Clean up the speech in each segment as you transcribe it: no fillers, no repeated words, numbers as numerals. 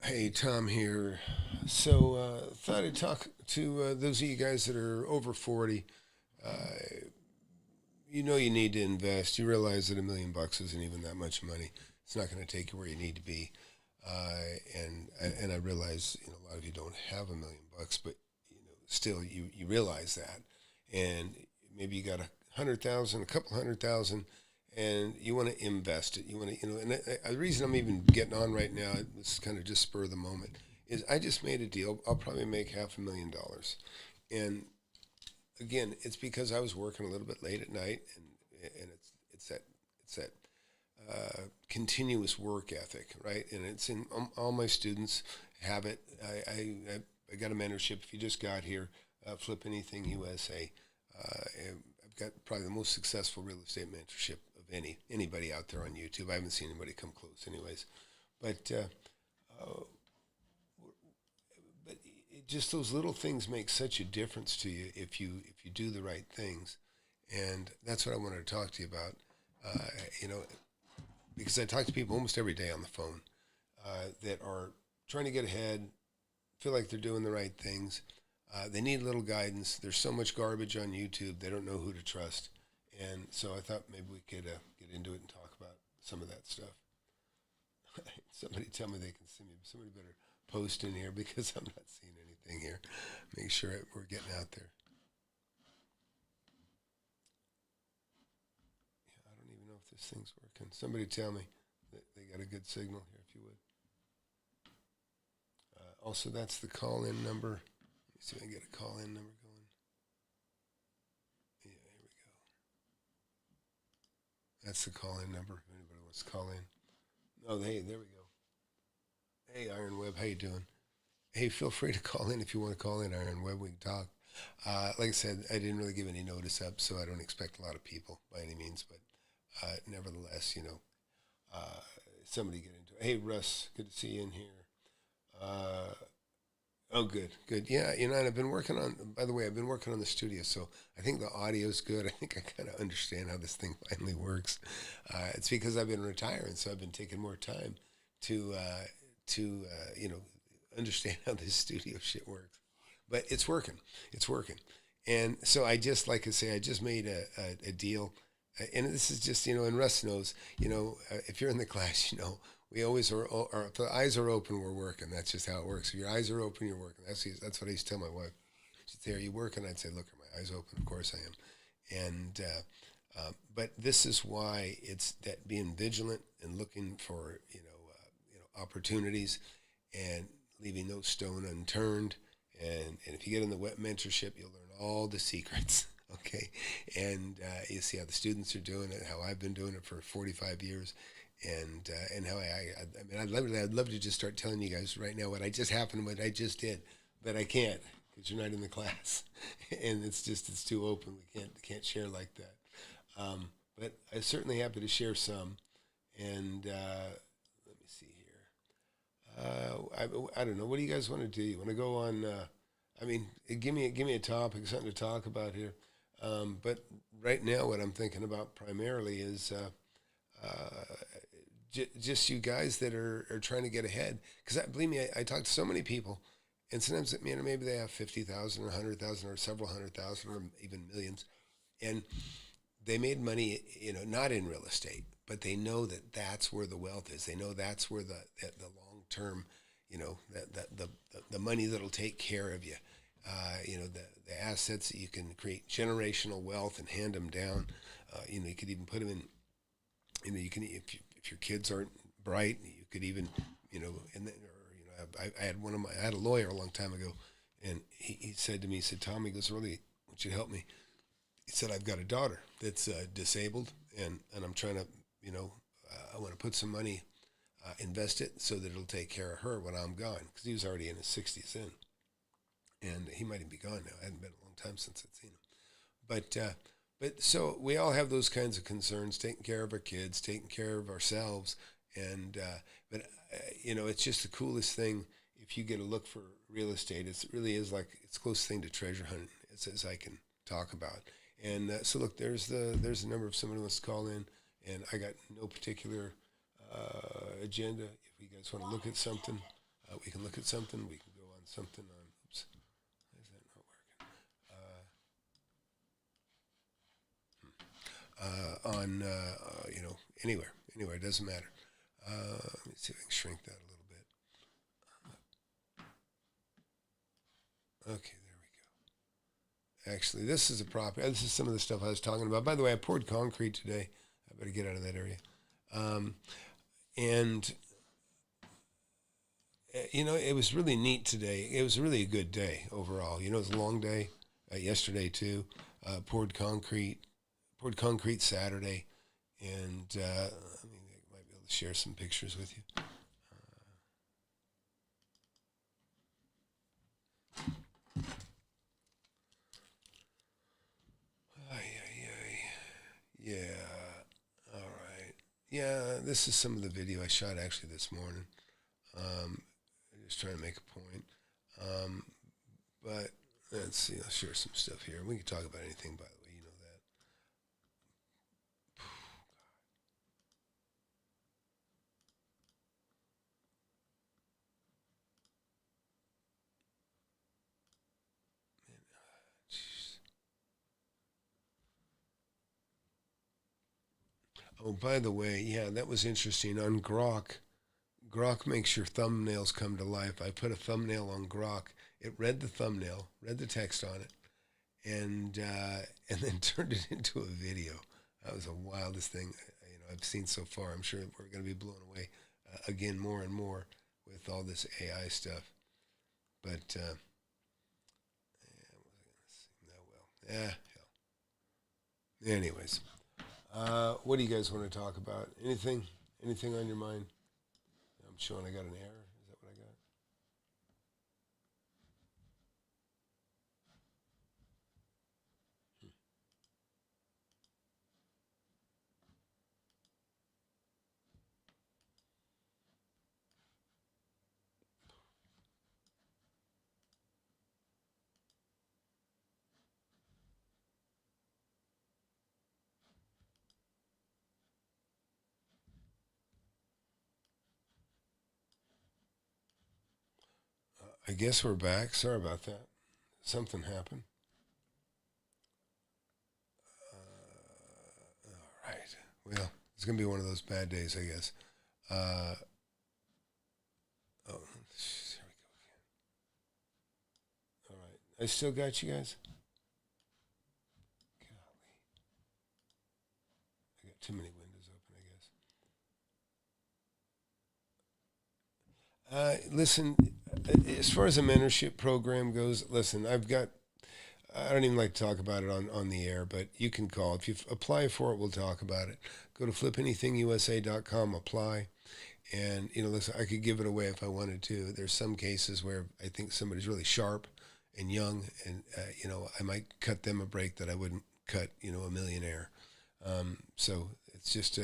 Hey, Tom here. So, thought I'd talk to those of you guys that are over 40. Uh, you know you need to invest. You realize that $1 million isn't even that much money. It's not going to take you where you need to be. And I realize a lot of you don't have $1 million, but still you realize that, and maybe you got 100,000, a couple 100,000, and you want to invest it. You want to and the reason I'm even getting on right now, this kind of just spur of the moment, is I just made a deal. I'll probably make $500,000, and again, it's because I was working a little bit late at night, and it's that continuous work ethic, right? And it's in all my students have it. I got a mentorship. If you just got here, FlipAnything USA. I've got probably the most successful real estate mentorship of anybody out there on YouTube. I haven't seen anybody come close, anyways. But just those little things make such a difference to you if you do the right things, and that's what I wanted to talk to you about. Uh, you know, because I talk to people almost every day on the phone that are trying to get ahead, feel like they're doing the right things. They need a little guidance. There's so much garbage on YouTube; they don't know who to trust. And so I thought maybe we could get into it and talk about some of that stuff. Somebody tell me they can see me. Somebody better post in here because I'm not seeing anything here. Make sure we're getting out there. Yeah, I don't even know if this thing's working. Somebody tell me that they got a good signal here, if you would. Also, that's the call-in number. Let me see if I can get a call-in number going. Yeah, here we go. That's the call-in number. If anybody wants to call in. Oh, hey, there we go. Hey, Iron Web, how you doing? Hey, feel free to call in if you want to call in, Iron Web. We can talk. Like I said, I didn't really give any notice up, so I don't expect a lot of people by any means. But nevertheless, uh, somebody get into it. Hey, Russ, good to see you in here. Uh, oh, good, good. Yeah, and I've been working on. By the way, I've been working on the studio, so I think the audio's good. I think I kind of understand how this thing finally works. It's because I've been retiring, so I've been taking more time to understand how this studio shit works. But it's working. It's working. And so I just, like I say, I just made a deal. And this is just, and Russ knows, if you're in the class, we always are, if the eyes are open, we're working. That's just how it works. If your eyes are open, you're working. That's what I used to tell my wife. She'd say, "Are you working?" I'd say, "Look, are my eyes open? Of course I am." And, but this is why it's that being vigilant and looking for, opportunities and leaving no stone unturned. And if you get in the wet mentorship, you'll learn all the secrets. Okay, and you see how the students are doing it, how I've been doing it for 45 years, and how I mean, I'd love to just start telling you guys right now what I just happened, what I just did, but I can't because you're not in the class, and it's too open. We can't share like that. But I'm certainly happy to share some, and let me see here. I don't know. What do you guys want to do? You want to go on? I mean, give me a topic, something to talk about here. But right now, what I'm thinking about primarily is just you guys that are trying to get ahead. Because believe me, I talk to so many people, and sometimes maybe they have 50,000 or 100,000 or several 100,000 or even millions, and they made money, not in real estate, but they know that that's where the wealth is. They know that's where the long term, the money that'll take care of you. The assets that you can create generational wealth and hand them down. You could even put them in. You can if your kids aren't bright, you could even, I had I had a lawyer a long time ago, and he said to me, he said, "Tom," he goes, "Really, I want you to help me." He said, "I've got a daughter that's disabled, and I'm trying to, I want to put some money, invest it so that it'll take care of her when I'm gone," because he was already in his 60s then, and he might even be gone now. It hadn't been a long time since I'd seen him. But so we all have those kinds of concerns: taking care of our kids, taking care of ourselves, and it's just the coolest thing. If you get a look for real estate, it really is like it's the closest thing to treasure hunting as I can talk about. And so look, there's the number if somebody wants to call in, and I got no particular agenda. If you guys want to look at something, We can look at something. We can go on something on. Oops, why is that not working? On anywhere. It doesn't matter. Let me see if I can shrink that a little bit. Okay, there we go. Actually, this is a property. This is some of the stuff I was talking about. By the way, I poured concrete today. I better get out of that area. And it was really neat today. It was really a good day overall. It was a long day. Yesterday too. Poured concrete Saturday, and I might be able to share some pictures with you. Yeah. All right. Yeah, this is some of the video I shot actually this morning. Just trying to make a point. But let's see. I'll share some stuff here. We can talk about anything, by the way. You know that. Oh, by the way, yeah, that was interesting. On Grok makes your thumbnails come to life. I put a thumbnail on Grok. It read the thumbnail, read the text on it, and then turned it into a video. That was the wildest thing I've seen so far. I'm sure we're going to be blown away again more and more with all this AI stuff. But yeah, it wasn't going to seem that well. Hell. Anyways, what do you guys want to talk about? Anything on your mind? I'm showing I got an error. Is that what I got? I guess we're back. Sorry about that. Something happened. All right. Well, it's going to be one of those bad days, I guess. Uh, oh, here we go again. All right. I still got you guys? Golly. I got too many windows open, I guess. Listen, as far as the mentorship program goes, listen, I don't even like to talk about it on the air, but you can call. If you apply for it, we'll talk about it. Go to FlipAnythingUSA.com, apply. And, listen, I could give it away if I wanted to. There's some cases where I think somebody's really sharp and young, and, I might cut them a break that I wouldn't cut, a millionaire. So it's just,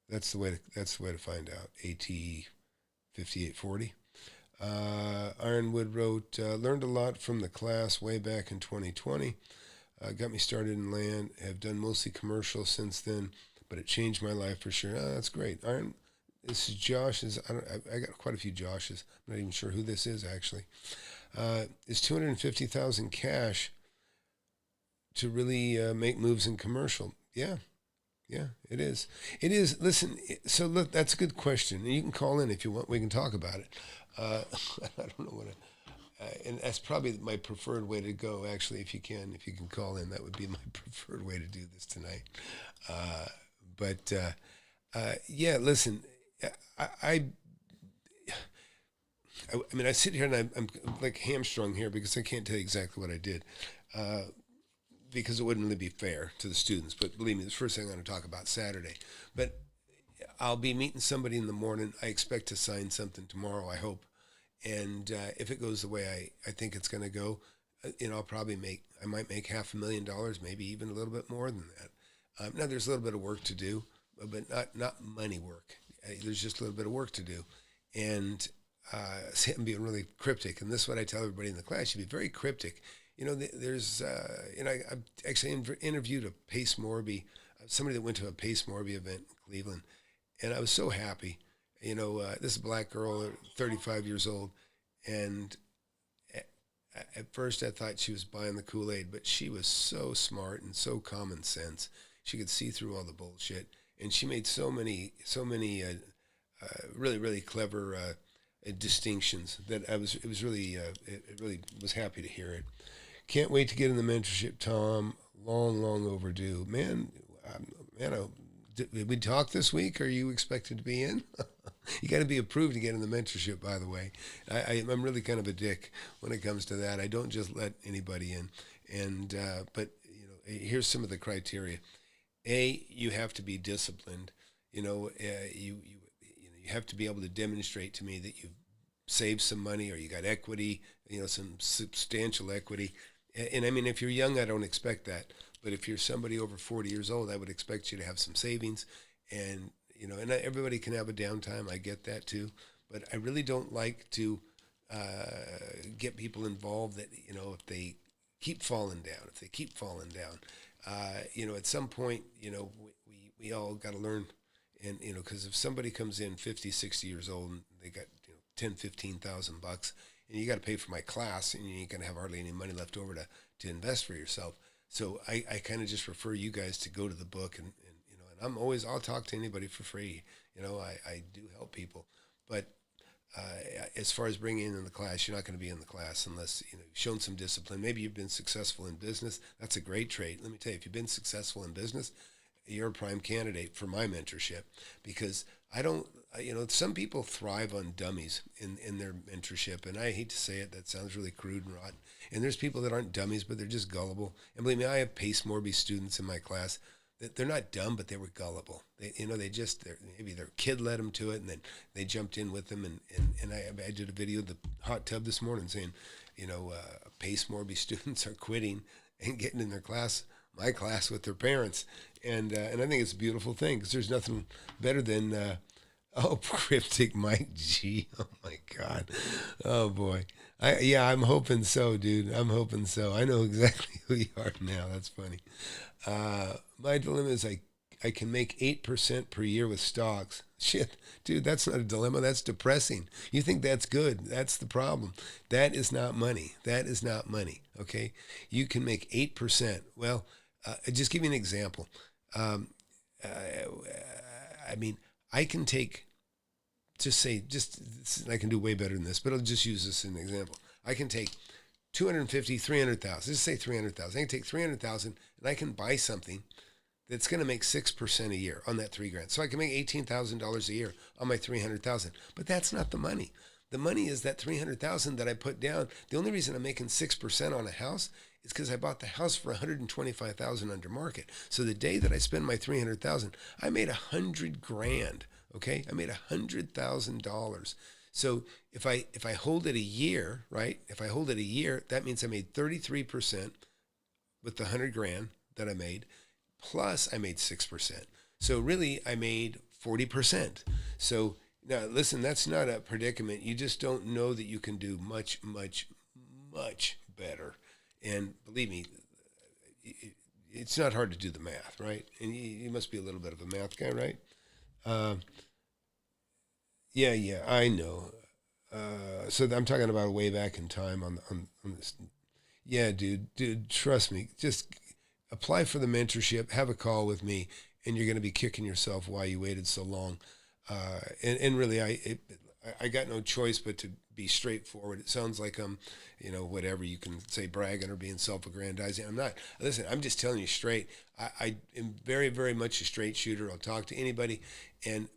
that's the way to find out. ATE 5840. Ironwood wrote, learned a lot from the class way back in 2020. Got me started in land. Have done mostly commercial since then, but it changed my life for sure. Oh, that's great. This is Josh. I got quite a few Joshes. I'm not even sure who this is actually. Is 250,000 cash to really make moves in commercial? Yeah. Yeah, it is. It is. Listen, so look, that's a good question. You can call in if you want. We can talk about it. I don't know what and that's probably my preferred way to go, actually, if you can call in. That would be my preferred way to do this tonight. But yeah, listen, I mean, I sit here and I'm like hamstrung here because I can't tell you exactly what I did. Because it wouldn't really be fair to the students. But believe me, the first thing I'm going to talk about Saturday. But I'll be meeting somebody in the morning. I expect to sign something tomorrow, I hope. And if it goes the way I think it's going to go, I might make $500,000, maybe even a little bit more than that. Now there's a little bit of work to do, but not money work. There's just a little bit of work to do. And see, I'm being really cryptic. And this is what I tell everybody in the class. You be very cryptic. There's, I actually interviewed a Pace Morby, somebody that went to a Pace Morby event in Cleveland, and I was so happy. this is a black girl, 35 years old, and at first I thought she was buying the Kool-Aid, but she was so smart and so common sense. She could see through all the bullshit, and she made so many really really clever distinctions that it really was happy to hear it. Can't wait to get in the mentorship, Tom. Long overdue, man. Man, did we talk this week? Are you expected to be in? You got to be approved to get in the mentorship, by the way. I'm really kind of a dick when it comes to that. I don't just let anybody in. And but here's some of the criteria. A, you have to be disciplined. You have to be able to demonstrate to me that you've saved some money or you got equity, some substantial equity. And I mean, if you're young, I don't expect that. But if you're somebody over 40 years old, I would expect you to have some savings. And, and everybody can have a downtime. I get that too. But I really don't like to get people involved that, if they keep falling down, at some point, we all got to learn. And, because if somebody comes in 50, 60 years old and they got, 10, 15,000 bucks, and you got to pay for my class, and you ain't gonna have hardly any money left over to invest for yourself. So I kind of just refer you guys to go to the book, and I'll talk to anybody for free. I do help people, but as far as bringing in the class, you're not going to be in the class unless you've shown some discipline. Maybe you've been successful in business. That's a great trait. Let me tell you, if you've been successful in business, you're a prime candidate for my mentorship, because I don't. Some people thrive on dummies in their mentorship, and I hate to say it, that sounds really crude and rotten. And there's people that aren't dummies, but they're just gullible. And believe me, I have Pace Morby students in my class that they're not dumb, but they were gullible. Maybe their kid led them to it, and then they jumped in with them. And I did a video of the hot tub this morning saying, Pace Morby students are quitting and getting in my class with their parents. And I think it's a beautiful thing, because there's nothing better than Cryptic Mike G. Oh my God. Oh boy. I'm hoping so, dude. I'm hoping so. I know exactly who you are now. That's funny. My dilemma is I can make 8% per year with stocks. Shit, dude, that's not a dilemma. That's depressing. You think that's good. That's the problem. That is not money. That is not money. Okay. You can make 8%. Well, just give you an example. I can take, I can do way better than this, but I'll just use this as an example. I can take 250, 300,000, just say 300,000. I can take 300,000 and I can buy something that's going to make 6% a year on that $3,000. So I can make $18,000 a year on my 300,000, but that's not the money. The money is that 300,000 that I put down. The only reason I'm making 6% on a house is because I bought the house for 125,000 under market. So the day that I spend my 300,000, I made $100,000. Okay, I made $100,000. So if I hold it a year, right? If I hold it a year, that means I made 33% with the $100,000 that I made, plus I made 6%. So really, I made 40%. So now, listen, that's not a predicament. You just don't know that you can do much, much, much better. And believe me, it's not hard to do the math, right? And you must be a little bit of a math guy, right? Yeah, I know. So I'm talking about way back in time on this. Yeah, dude, trust me. Just apply for the mentorship, have a call with me, and you're going to be kicking yourself why you waited so long. And really, I got no choice but to be straightforward. It sounds like I'm, whatever you can say, bragging or being self-aggrandizing. I'm not. Listen, I'm just telling you straight. I am very, very much a straight shooter. I'll talk to anybody,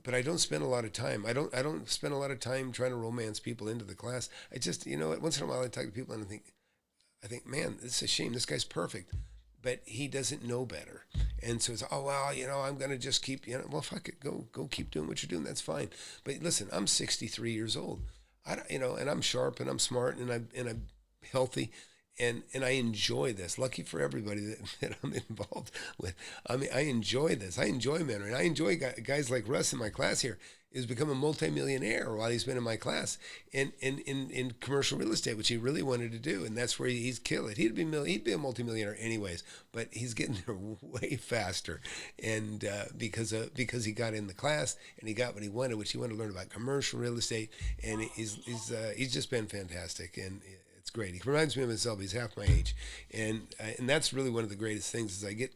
but I don't spend a lot of time. I don't spend a lot of time trying to romance people into the class. I just, once in a while I talk to people and I think, man, it's a shame. This guy's perfect, but he doesn't know better. And so it's, I'm going to just keep, well, fuck it. Go keep doing what you're doing. That's fine. But listen, I'm 63 years old. And I'm sharp and I'm smart and I'm healthy and I enjoy this. Lucky for everybody that I'm involved with. I mean, I enjoy this. I enjoy mentoring. I enjoy guys like Russ in my class here. is become a multimillionaire while he's been in my class in commercial real estate, which he really wanted to do, and that's where he's killed it. He'd be a multimillionaire anyways, but he's getting there way faster, and because he got in the class and he got what he wanted, which he wanted to learn about commercial real estate, and he's just been fantastic, and it's great. He reminds me of himself. He's half my age, and that's really one of the greatest things is I get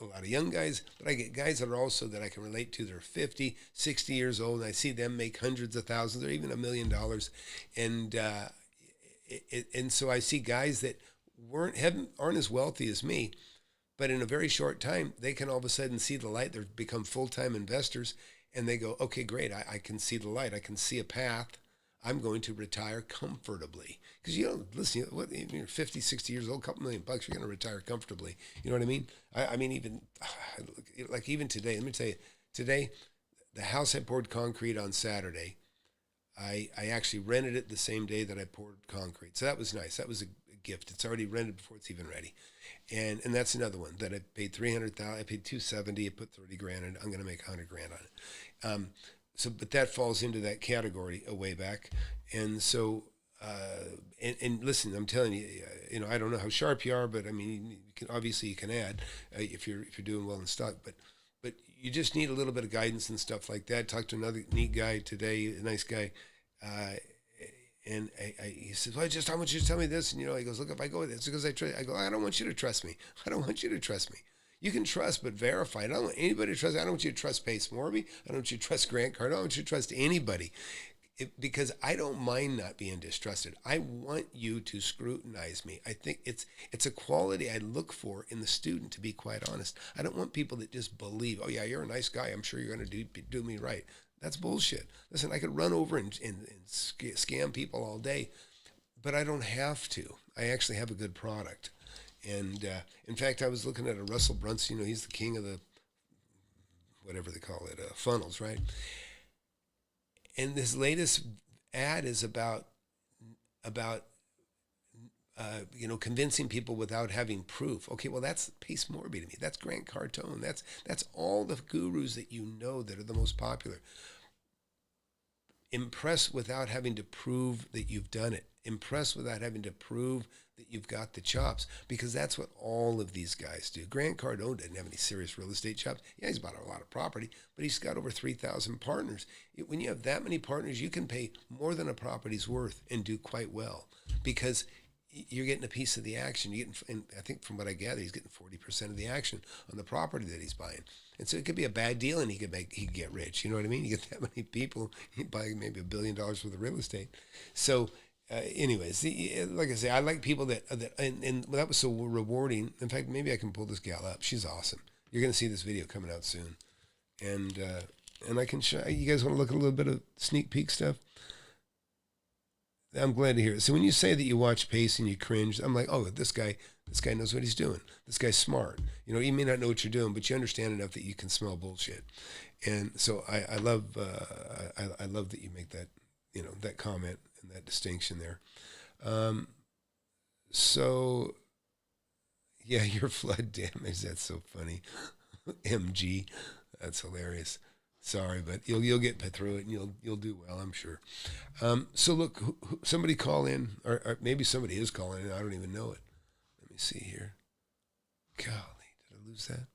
a lot of young guys, but I get guys that are also that I can relate to. They're 50, 60 years old, and I see them make hundreds of thousands or even $1 million. And so I see guys that aren't as wealthy as me, but in a very short time, they can all of a sudden see the light. They've become full-time investors, and they go, okay, great, I can see the light. I can see a path. I'm going to retire comfortably. Because, listen, you're 50, 60 years old, a couple $1 million, you're going to retire comfortably. You know what I mean? I mean, even today, let me tell you, today, the house I poured concrete on Saturday, I actually rented it the same day that I poured concrete. So that was nice. That was a gift. It's already rented before it's even ready. And that's another one that I paid $300,000. I paid $270,000. I put $30,000 in. I'm going to make $100,000 on it. So, but that falls into that category a way back. And so, and listen, I'm telling you, I don't know how sharp you are, but I mean, you can add if you're doing well in stock, but you just need a little bit of guidance and stuff like that. Talked to another neat guy today, a nice guy, and he says, well, I want you to tell me this, and he goes, look, if I go with it, it's because I trust. I go, I don't want you to trust me. I don't want you to trust me. You can trust, but verify. I don't want anybody to trust. I don't want you to trust Pace Morby. I don't want you to trust Grant Cardone. I don't want you to trust anybody, because I don't mind not being distrusted. I want you to scrutinize me. I think it's a quality I look for in the student, to be quite honest. I don't want people that just believe, oh yeah, you're a nice guy, I'm sure you're going to do me right. That's bullshit. Listen, I could run over and scam people all day, but I don't have to. I actually have a good product. And in fact, I was looking at a Russell Brunson. He's the king of the, whatever they call it, funnels, right? And this latest ad is about convincing people without having proof. Okay, well, that's Pace Morby to me. That's Grant Cardone. That's all the gurus that that are the most popular. Impress without having to prove that you've done it. Impress without having to prove that you've got the chops, because that's what all of these guys do. Grant Cardone didn't have any serious real estate chops. Yeah, he's bought a lot of property, but he's got over 3,000 partners. When you have that many partners, you can pay more than a property's worth and do quite well, because you're getting a piece of the action. And I think from what I gather, he's getting 40% of the action on the property that he's buying. And so it could be a bad deal, and he could get rich. You know what I mean? You get that many people, he buy maybe $1 billion worth of real estate. So, anyways, like I say, I like people that that was so rewarding. In fact, maybe I can pull this gal up. She's awesome. You're going to see this video coming out soon, and I can show you guys. Want to look at a little bit of sneak peek stuff? I'm glad to hear it. So when you say that you watch Pace and you cringe, I'm like, oh, this guy knows what he's doing. This guy's smart. You may not know what you're doing, but you understand enough that you can smell bullshit. And so I love that you make that that comment and that distinction there. So yeah, your flood damage. That's so funny. MG, that's hilarious. Sorry, but you'll get through it, and you'll do well, I'm sure. So look, somebody call in, or maybe somebody is calling in. I don't even know it. Let me see here. Golly, did I lose that?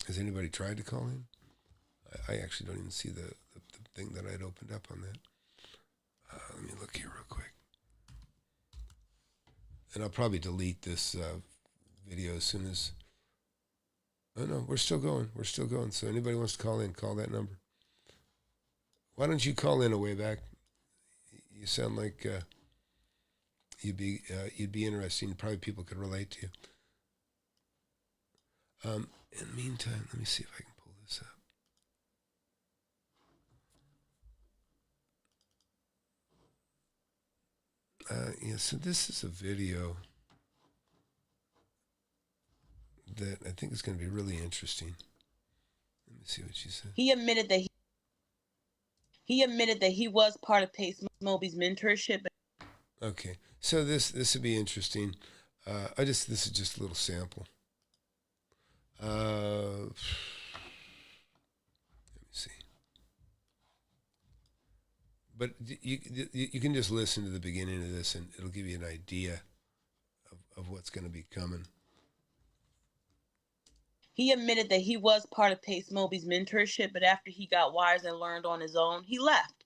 Has anybody tried to call in? I actually don't even see the thing that I'd opened up on that. Let me look here real quick. And I'll probably delete this video as soon as... Oh, no, we're still going. We're still going. So anybody wants to call in, call that number. Why don't you call in a way back? You sound like you'd be interesting. Probably people could relate to you. In the meantime, let me see if I can pull this up. So this is a video that I think is going to be really interesting. Let me see what she said. He admitted that he was part of Pace Morby's mentorship. Okay, so this would be interesting. This is just a little sample. Let me see. but you can just listen to the beginning of this, and it'll give you an idea of what's going to be coming. He admitted that he was part of Pace Moby's mentorship, but after he got wires and learned on his own, he left.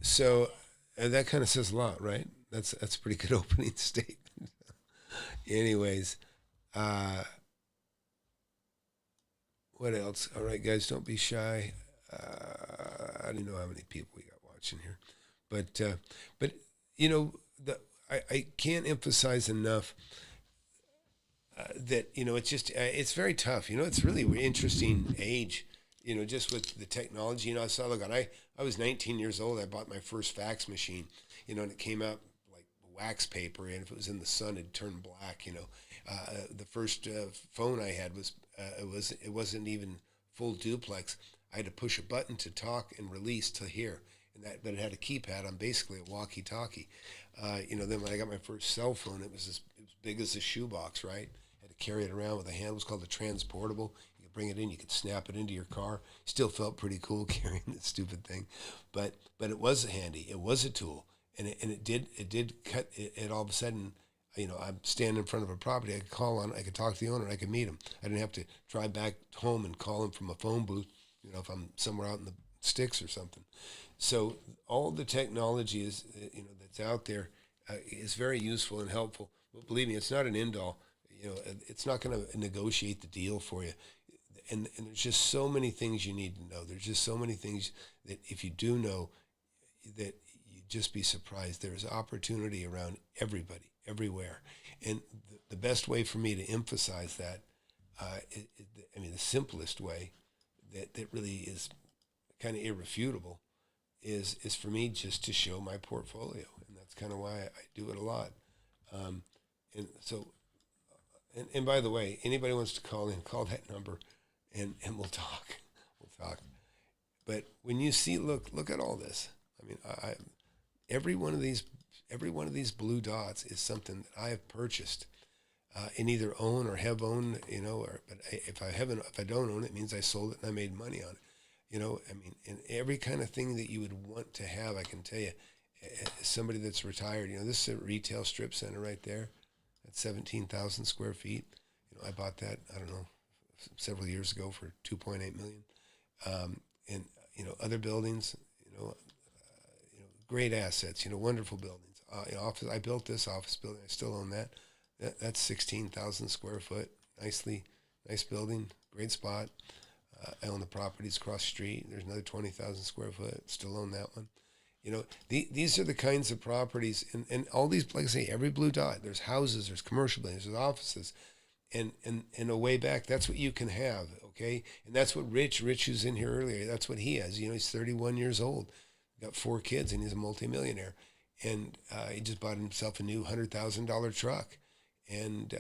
So that kind of says a lot, right? That's a pretty good opening statement. Anyways, what else? All right, guys, don't be shy. I don't know how many people we got watching here, but you know, I can't emphasize enough that it's just it's very tough. It's really an interesting age. Just with the technology. I saw. Look, I was 19 years old. I bought my first fax machine. And it came out like wax paper, and if it was in the sun, it'd turn black. The first phone I had was it wasn't even full duplex. I had to push a button to talk and release to hear, but it had a keypad on basically a walkie-talkie. Then when I got my first cell phone, it was big as a shoebox, right? I had to carry it around with a hand. It was called a transportable. You could bring it in, you could snap it into your car. Still felt pretty cool carrying this stupid thing, but it was handy. It was a tool, and it did cut it all of a sudden. I'm standing in front of a property. I could call on. I could talk to the owner. I could meet him. I didn't have to drive back home and call him from a phone booth. If I'm somewhere out in the sticks or something. So all the technology is that's out there is very useful and helpful. But believe me, it's not an end all. It's not going to negotiate the deal for you. And there's just so many things you need to know. There's just so many things that if you do know, that you'd just be surprised. There's opportunity around everybody, everywhere. And the best way for me to emphasize that, the simplest way that really is kind of irrefutable is for me just to show my portfolio. And that's kind of why I do it a lot. And so, and by the way, anybody wants to call in, call that number and we'll talk. We'll talk. But when you see, look at all this. Every one of these blue dots is something that I have purchased and either own or have owned, but if I don't own it, it means I sold it and I made money on it. And every kind of thing that you would want to have, I can tell you, somebody that's retired, this is a retail strip center right there. That's 17,000 square feet. I bought that, I don't know, several years ago for $2.8 million. And, other buildings, great assets, wonderful buildings. Office. I built this office building. I still own that. That's 16,000 square foot. Nice building, great spot. I own the properties across the street. There's another 20,000 square foot. Still own that one. These are the kinds of properties, and all these, like I say, every blue dot. There's houses, there's commercial buildings, there's offices, and a way back. That's what you can have, okay? And that's what Rich, who's in here earlier. That's what he has. He's 31 years old, got 4 kids, and he's a multimillionaire. And he just bought himself a new $100,000 truck. And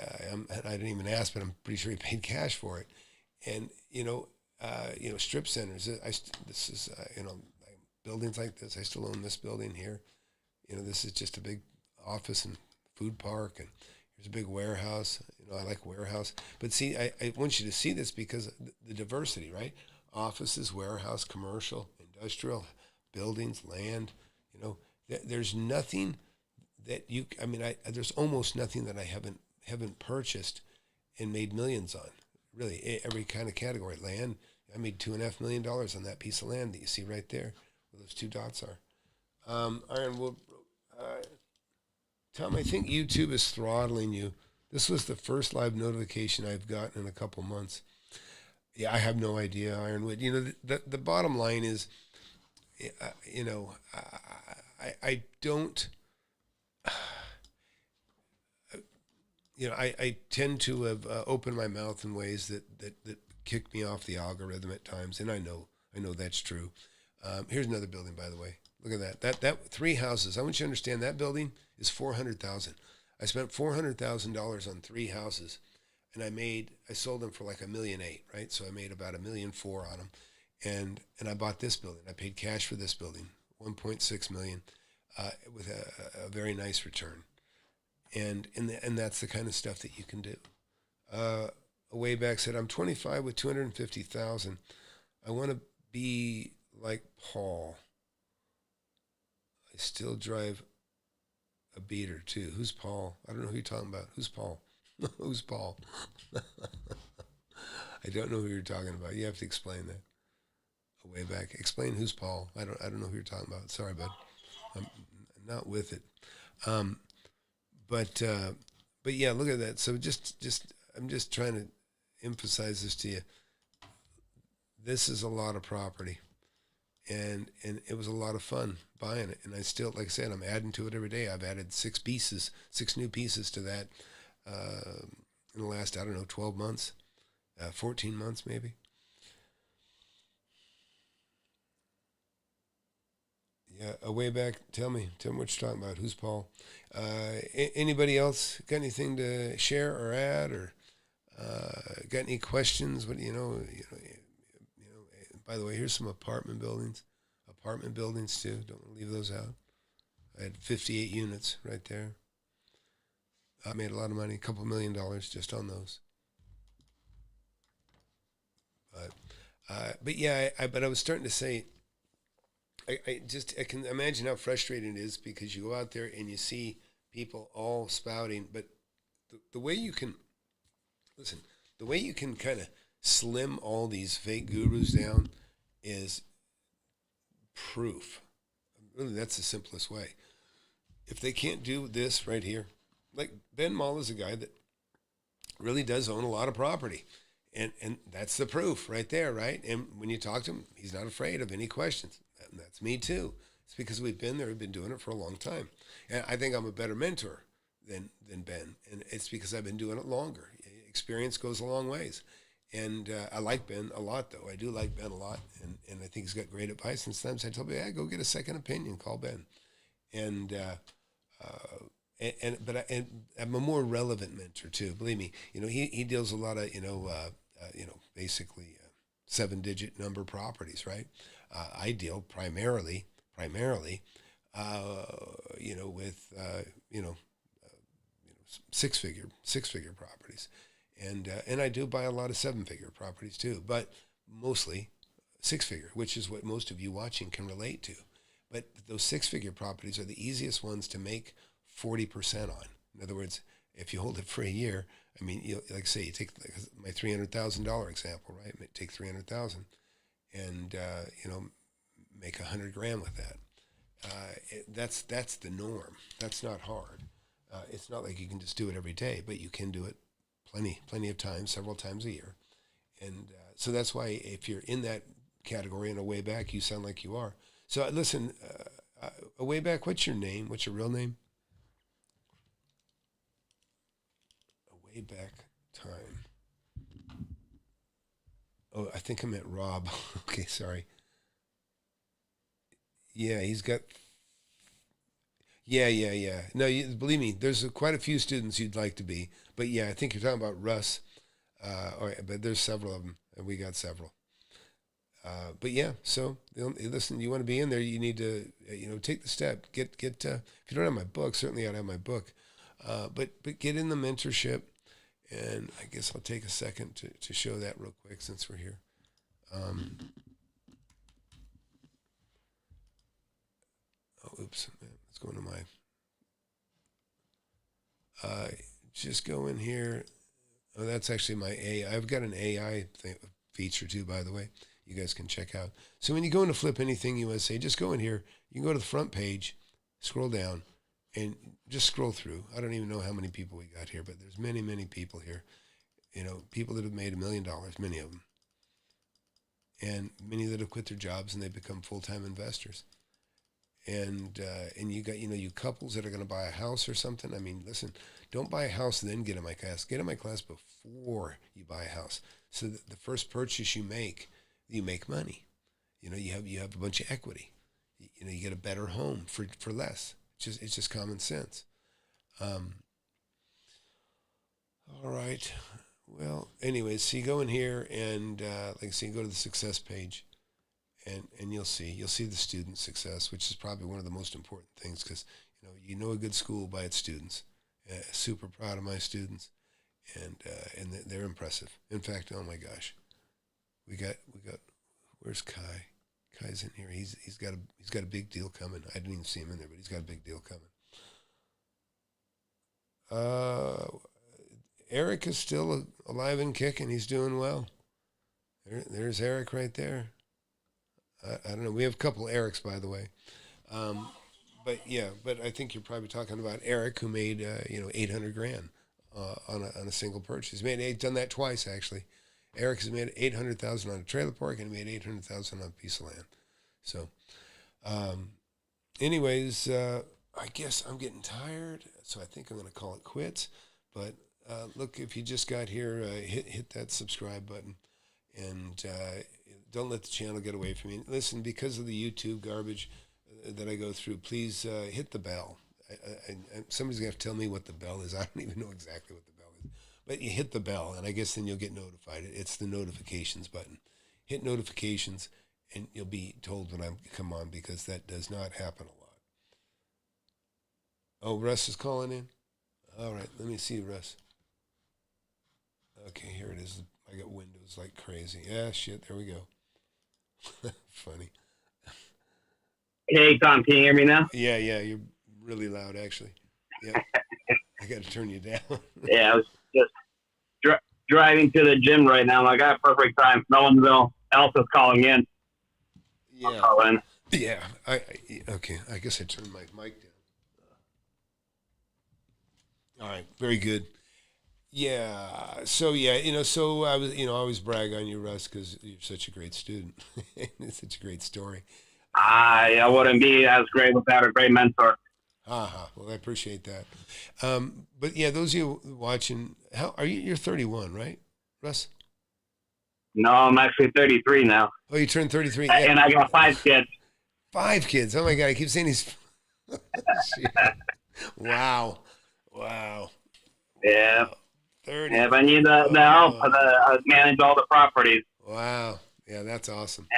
I didn't even ask, but I'm pretty sure he paid cash for it. And strip centers. Buildings like this. I still own this building here. This is just a big office and food park, and here's a big warehouse. I like warehouse. But see, I want you to see this because of the diversity, right? Offices, warehouse, commercial, industrial, buildings, land. There's nothing that there's almost nothing that I haven't purchased and made millions on. Really, every kind of category. Land, I made $2.5 million on that piece of land that you see right there, where those 2 dots are. Iron, Tom, I think YouTube is throttling you. This was the first live notification I've gotten in a couple months. Yeah, I have no idea, Ironwood. The bottom line is, I don't. I tend to have opened my mouth in ways that kick me off the algorithm at times, and I know that's true. Here's another building, by the way. Look at that. That 3 houses. I want you to understand that building is $400,000. I spent $400,000 on 3 houses, and I sold them for like $1.8 million, right? So I made about $1.4 million on them, and I bought this building. I paid cash for this building, $1.6 million, with a very nice return. And that's the kind of stuff that you can do. A way back said, I'm 25 with 250,000. I want to be like Paul. I still drive a beater too. Who's Paul? I don't know who you're talking about. Who's Paul? Who's Paul? I don't know who you're talking about. You have to explain that. Way back. Explain who's Paul. I don't know who you're talking about. Sorry, bud. I'm not with it. Um, but yeah, look at that. So I'm just trying to emphasize this to you. This is a lot of property, and it was a lot of fun buying it. And I still, like I said, I'm adding to it every day. I've added 6 new pieces to that in the last, I don't know, 12 months, 14 months maybe. Yeah, way back. Tell me what you're talking about. Who's Paul? Anybody else got anything to share or add, or got any questions? What By the way, here's some apartment buildings too. Don't want to leave those out. I had 58 units right there. I made a lot of money, a couple $1 million just on those. But yeah, but I was starting to say, I can imagine how frustrating it is, because you go out there and you see people all spouting, but the way you can kind of slim all these fake gurus down is proof. Really, that's the simplest way. If they can't do this right here, like Ben Mall is a guy that really does own a lot of property. And that's the proof right there, right? And when you talk to him, he's not afraid of any questions. And that's me too. It's because we've been there, we've been doing it for a long time. And I think I'm a better mentor than Ben. And it's because I've been doing it longer. Experience goes a long ways. And I like Ben a lot, though. I do like Ben a lot. And I think he's got great advice. And sometimes I tell him, yeah, go get a second opinion, call Ben. And I'm a more relevant mentor too. Believe me, he deals a lot of basically 7-digit number properties, right? I deal primarily, with six-figure properties, and I do buy a lot of 7-figure properties too, but mostly 6-figure, which is what most of you watching can relate to. But those 6-figure properties are the easiest ones to make 40% on. In other words, if you hold it for a year, I mean, you take my $300,000 example, right? Take $300,000 and make $100,000 with that. That's the norm. That's not hard. It's not like you can just do it every day, but you can do it plenty of times, several times a year. And so that's why if you're in that category and a way back, you sound like you are. So listen, a way back, what's your name? What's your real name? A way back time. Oh, I think I meant Rob. Okay, sorry. Yeah, he's got. Yeah. No, believe me, there's quite a few students you'd like to be, but yeah, I think you're talking about Russ. But there's several of them, and we got several. But yeah, so listen, you want to be in there, you need to take the step. Get if you don't have my book, certainly I'd have my book. But get in the mentorship, and I guess I'll take a second to show that real quick since we're here. Oops, let's go into my. Just go in here. Oh, that's actually my AI. I've got an AI feature too, by the way. You guys can check out. So when you go into FlipAnything USA, just go in here. You can go to the front page, scroll down, and just scroll through. I don't even know how many people we got here, but there's many people here. People that have made $1 million, many of them, and many that have quit their jobs and they become full-time investors. And you got you couples that are going to buy a house or something. I mean, listen, don't buy a house and then get in my class. Get in my class before you buy a house, so that the first purchase you make money. You have a bunch of equity. You get a better home for less. It's just common sense. All right. Well, anyways, so you go in here and like I say, you go to the success page. And you'll see the student success, which is probably one of the most important things, because you know a good school by its students. Super proud of my students, and they're impressive. In fact, oh my gosh, we got where's Kai? guy's in here. He's got a big deal coming. I didn't even see him in there, but he's got a big deal coming. Eric is still alive and kicking. He's doing well. There's Eric right there. I don't know. We have a couple Erics, by the way. But I think you're probably talking about Eric, who made $800,000 on a single purchase. He's done that twice actually. Eric has made $800,000 on a trailer park, and he made $800,000 on a piece of land. So, anyways, I guess I'm getting tired, so I think I'm going to call it quits. But look, if you just got here, hit that subscribe button, and don't let the channel get away from you. Listen, because of the YouTube garbage that I go through, please hit the bell. Somebody's going to have to tell me what the bell is. I don't even know exactly what the bell is. But you hit the bell, and I guess then you'll get notified. It's the notifications button. Hit notifications, and you'll be told when I come on, because that does not happen a lot. Oh, Russ is calling in? All right, let me see, Russ. Okay, here it is. I got windows like crazy. Yeah, shit, there we go. Funny. Hey, Tom, can you hear me now? Yeah, you're really loud, actually. Yeah, I got to turn you down. Yeah, I was just driving to the gym right now. I got perfect time. No one else is calling in. Yeah. I'll call in. Yeah. Okay. I guess I turned my mic down. All right. Very good. Yeah. So so I was, I always brag on you, Russ, because you're such a great student. It's such a great story. I wouldn't be as great without a great mentor. Well, I appreciate that. But yeah, those of you watching, how are you? You're 31, right, Russ? No, I'm actually 33 now. Oh, you turned 33. Yeah. And I got 5 kids. 5 kids. Oh my God. I keep saying he's, wow. Yeah. 30. Yeah, if I need the help, I manage all the properties. Wow. Yeah, that's awesome.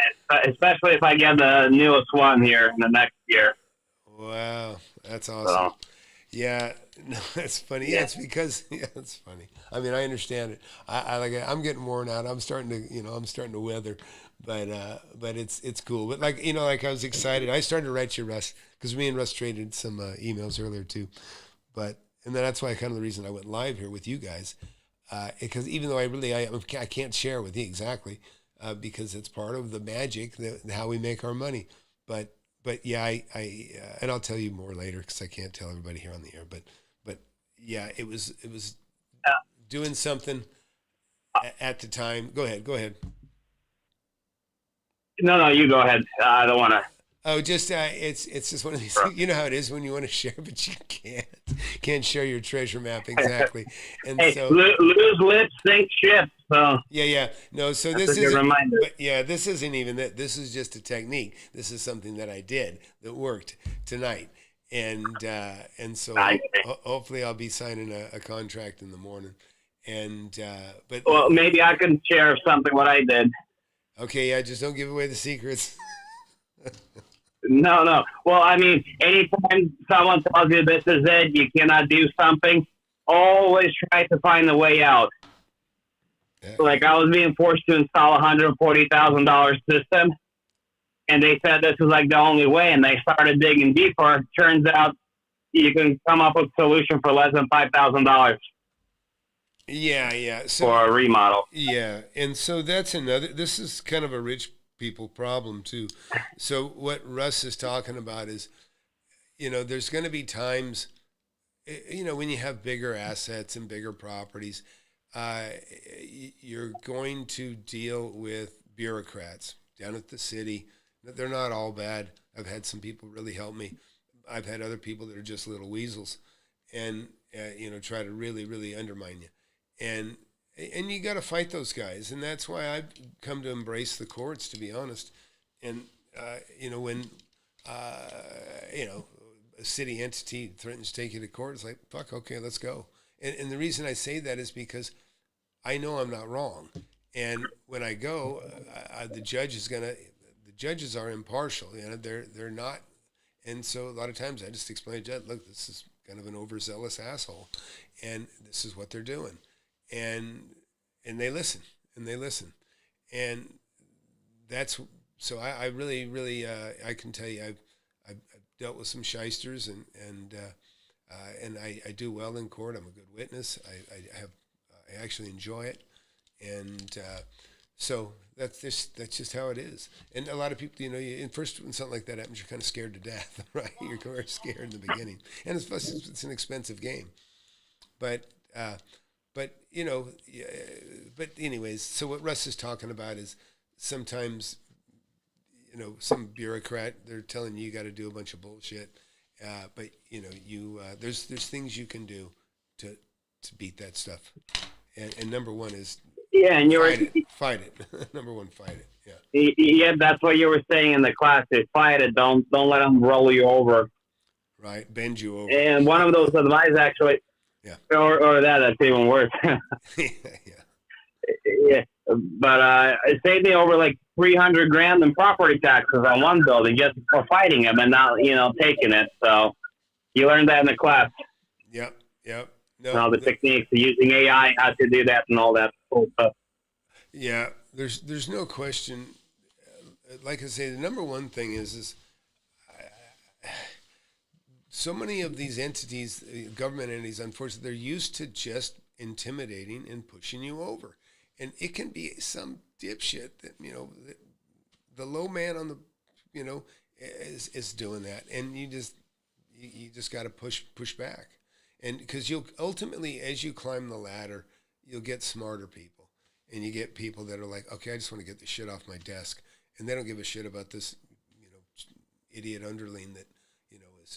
Especially if I get the newest one here in the next year. Wow, that's awesome. So, yeah, no, that's funny. Yeah, it's because it's funny. I mean, I understand it. I'm getting worn out. I'm starting to weather, but it's cool. But like I was excited. I started to write you, Russ, because me and Russ traded some emails earlier too. And then that's why kind of the reason I went live here with you guys, because even though I can't share with you exactly, because it's part of the magic, how we make our money. But yeah, and I'll tell you more later, because I can't tell everybody here on the air. But yeah, it was doing something at the time. Go ahead. No, you go ahead. I don't want to. Oh, just it's just one of these things. You know how it is when you want to share, but you can't share your treasure map exactly. And hey, so lose lips, sink ships. So yeah. No, so this is this isn't even that. This is just a technique. This is something that I did that worked tonight, and so hopefully I'll be signing a contract in the morning. And well, maybe I can share something what I did. Okay, yeah, just don't give away the secrets. No. Well, I mean, anytime someone tells you this is it, you cannot do something, always try to find a way out. Yeah. Like I was being forced to install a $140,000 system, and they said this is like the only way, and they started digging deeper. Turns out you can come up with a solution for less than $5,000. Yeah. So, for a remodel. Yeah, and so that's another. This is kind of a rich people problem too. So what Russ is talking about is, there's going to be times, when you have bigger assets and bigger properties, you're going to deal with bureaucrats down at the city. They're not all bad. I've had some people really help me. I've had other people that are just little weasels and, try to really, really undermine you. And you got to fight those guys, and that's why I've come to embrace the courts, to be honest. And when a city entity threatens to take you to court, it's like, fuck, okay, let's go. And the reason I say that is because I know I'm not wrong, and when I go, the judges are impartial. They're not, and so a lot of times I just explain to the judge, look, this is kind of an overzealous asshole, and this is what they're doing. And they listen, and that's so I really, really, I can tell you, I've dealt with some shysters, and I do well in court. I'm a good witness. I actually enjoy it, and so that's just how it is. And a lot of people, in first when something like that happens, you're kind of scared to death, right? You're very scared in the beginning, and it's an expensive game, but. But yeah, but anyways, so what Russ is talking about is sometimes, some bureaucrat, they're telling you got to do a bunch of bullshit, but there's things you can do to beat that stuff, and number one is Yeah, and fight it. Number one, fight it. Yeah. Yeah, that's what you were saying in the class. Is fight it. Don't let them roll you over. Right, bend you over. And one of those advice actually. Yeah. Or that's even worse. Yeah. Yeah. But it saved me over like $300,000 in property taxes on one building just for fighting him and not, taking it. So you learned that in the class. Yep. No, and all the techniques of using AI, how to do that, and all that cool stuff. Yeah, there's no question. Like I say, the number one thing is so many of these entities, government entities, unfortunately, they're used to just intimidating and pushing you over. And it can be some dipshit that, the low man on the, is doing that. And you just got to push back. And because you'll ultimately, as you climb the ladder, you'll get smarter people. And you get people that are like, okay, I just want to get the shit off my desk. And they don't give a shit about this, idiot underling that,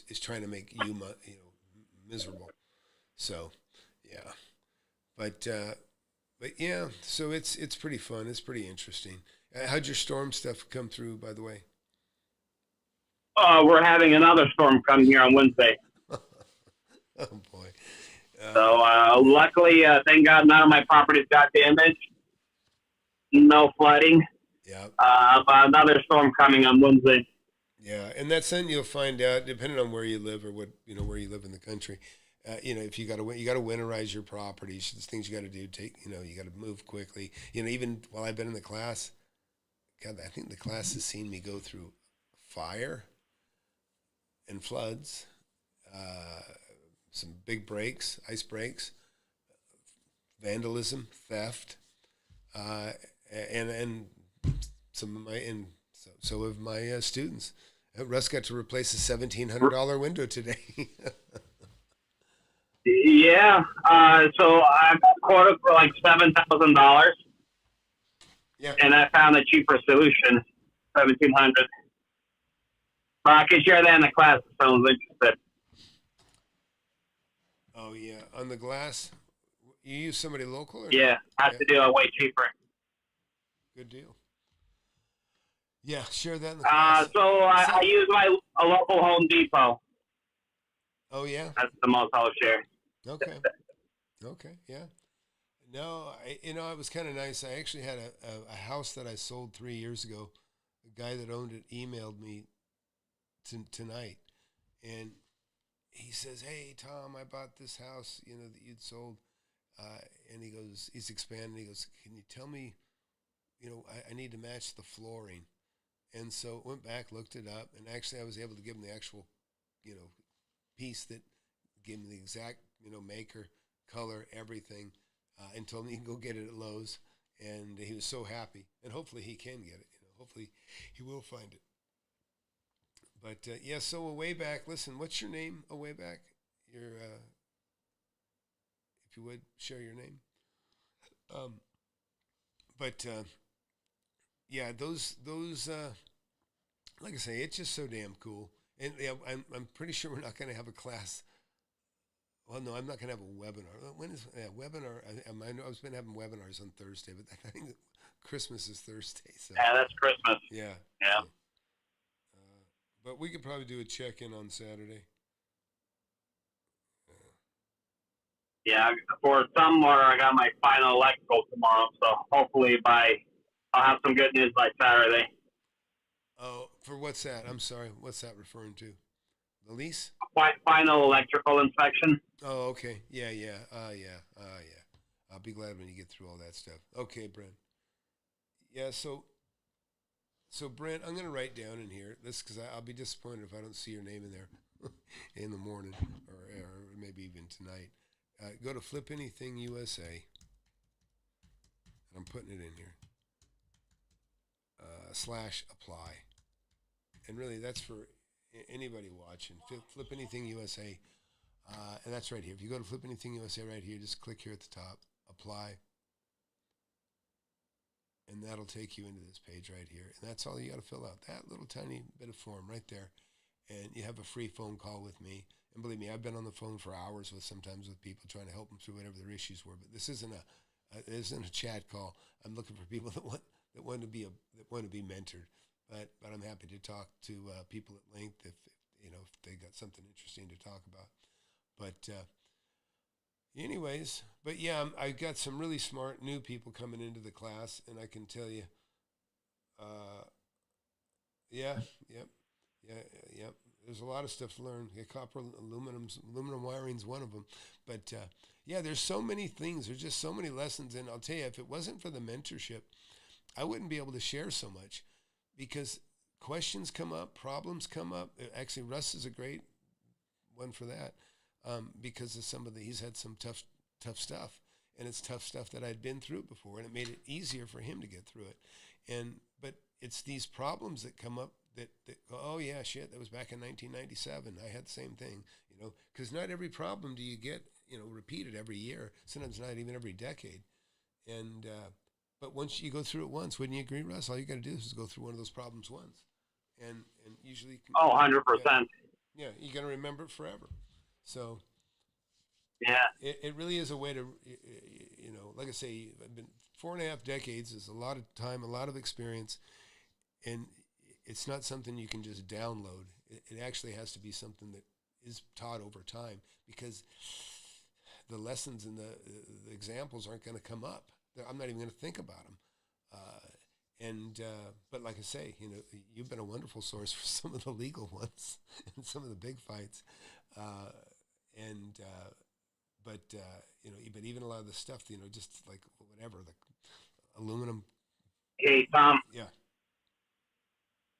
is trying to make you, miserable. So, yeah. But yeah, so it's pretty fun. It's pretty interesting. How'd your storm stuff come through, by the way? We're having another storm coming here on Wednesday. Oh, boy. So luckily, thank God, none of my properties got damaged. No flooding. Yeah. But another storm coming on Wednesday. Yeah, and that's something you'll find out depending on where you live or what where you live in the country. If you got to winterize your properties. There's things you got to do. You got to move quickly. Even while I've been in the class, God, I think the class has seen me go through fire and floods, some big breaks, ice breaks, vandalism, theft, and some of my so have my students. Russ got to replace a $1,700 window today. Yeah. So I got it for like $7,000. Yeah. And I found a cheaper solution, $1,700. But I can share that in the class if someone's interested. Oh yeah, on the glass. You use somebody local? Or yeah, I have to do it way cheaper. Good deal. Yeah, share that in the class. So I use a local Home Depot. Oh yeah, that's the most I'll share. Okay. Okay. Yeah. No, it was kind of nice. I actually had a house that I sold 3 years ago. The guy that owned it emailed me tonight, and he says, "Hey Tom, I bought this house, that you'd sold," and he goes, he's expanding. He goes, "Can you tell me, I need to match the flooring." And so went back, looked it up, and actually I was able to give him the actual, piece that gave me the exact, maker, color, everything, and told me he can go get it at Lowe's. And he was so happy, and hopefully he can get it. Hopefully he will find it. But yeah, so a way back. Listen, what's your name? A way back. Your, if you would share your name. But yeah, those like I say, it's just so damn cool. And yeah, I'm pretty sure we're not going to have a class. Well, no, I'm not going to have a webinar. When is webinar? I was been having webinars on Thursday, but I think Christmas is Thursday. So yeah, that's Christmas. Yeah. Yeah. But we could probably do a check-in on Saturday. Yeah, for somewhere I got my final electrical tomorrow, so hopefully I'll have some good news by Saturday. Oh, for what's that? I'm sorry. What's that referring to? The lease? Final electrical inspection. Oh, okay. Yeah. Yeah. I'll be glad when you get through all that stuff. Okay, Brent. Yeah. So So Brent, I'm going to write down in here this because I'll be disappointed if I don't see your name in there in the morning or maybe even tonight. Go to FlipAnything USA, and I'm putting it in here. /apply, and really that's for anybody watching. FlipAnything USA, and that's right here. If you go to FlipAnything USA right here, just click here at the top, apply. And that'll take you into this page right here. And that's all you got to fill out, that little tiny bit of form right there. And you have a free phone call with me. And believe me, I've been on the phone for hours sometimes with people trying to help them through whatever their issues were. But this isn't a chat call. I'm looking for people that want to be mentored. But I'm happy to talk to people at length if they got something interesting to talk about. But anyways, but yeah, I got some really smart new people coming into the class, and I can tell you, there's a lot of stuff to learn. Yeah, copper, aluminum wiring's one of them. But yeah, there's so many things. There's just so many lessons, and I'll tell you, if it wasn't for the mentorship, I wouldn't be able to share so much because questions come up, problems come up. Actually, Russ is a great one for that. Because of he's had some tough stuff, and it's tough stuff that I'd been through before, and it made it easier for him to get through it. But it's these problems that come up that oh yeah, shit, that was back in 1997. I had the same thing, because not every problem do you get, repeated every year. Sometimes not even every decade. And but once you go through it once, wouldn't you agree, Russ? All you got to do is go through one of those problems once, and usually 100%. Yeah, you're gonna remember it forever. So, yeah, it really is a way to, like I say, I've been 4.5 decades. Is a lot of time, a lot of experience, and it's not something you can just download. It actually has to be something that is taught over time because the lessons and the examples aren't going to come up. I'm not even going to think about them. But like I say, you've been a wonderful source for some of the legal ones and some of the big fights. But even a lot of the stuff, just like whatever, the aluminum. Hey, Tom. Yeah.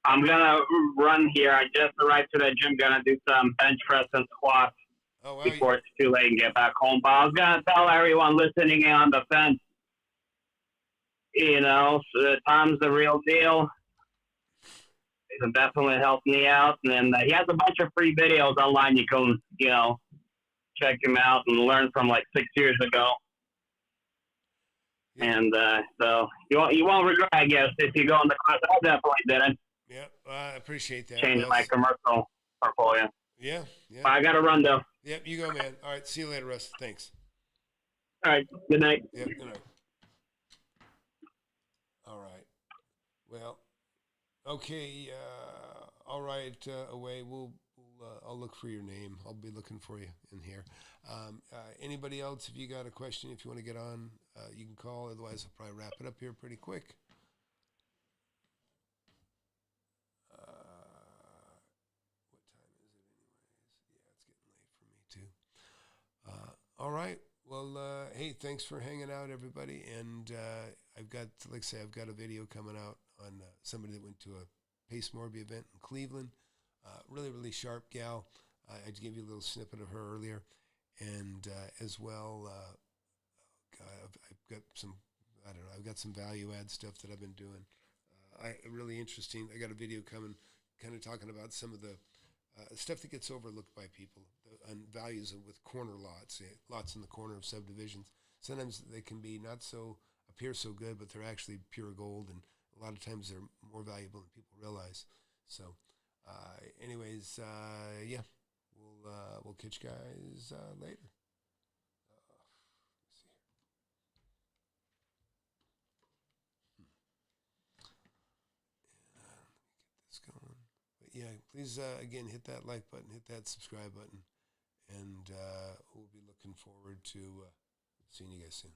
I'm going to run here. I just arrived to the gym, going to do some bench press and squats before it's too late and get back home. But I was going to tell everyone listening in on the fence, Tom's the real deal. He's definitely helped me out. And he has a bunch of free videos online. You can, check him out and learn from like 6 years ago. Yeah. And so you won't regret, I guess, if you go in the class. I definitely didn't. Yeah, I appreciate that. Change my commercial portfolio. Yeah. I got to run, though. Yep, you go, man. All right, see you later, Russ. Thanks. All right, good night. Yep, good night. All right. Well, okay. All right, away. I'll look for your name. I'll be looking for you in here. Anybody else, if you got a question, if you want to get on, you can call. Otherwise, I'll probably wrap it up here pretty quick. What time is it anyways? Yeah, it's getting late for me too. All right. Well, hey, thanks for hanging out, everybody. And I've got a video coming out on somebody that went to a Pace Morby event in Cleveland. Really, really sharp gal. I gave you a little snippet of her earlier. And as well, I've got some, I've got some value add stuff that I've been doing. Really interesting. I got a video coming kind of talking about some of the stuff that gets overlooked by people and values with corner lots, lots in the corner of subdivisions. Sometimes they can be appear so good, but they're actually pure gold, and a lot of times they're more valuable than people realize. So, anyways, yeah, we'll catch you guys later. Let's see here. Let me get this going. But yeah, please again hit that like button, hit that subscribe button, and we'll be looking forward to seeing you guys soon.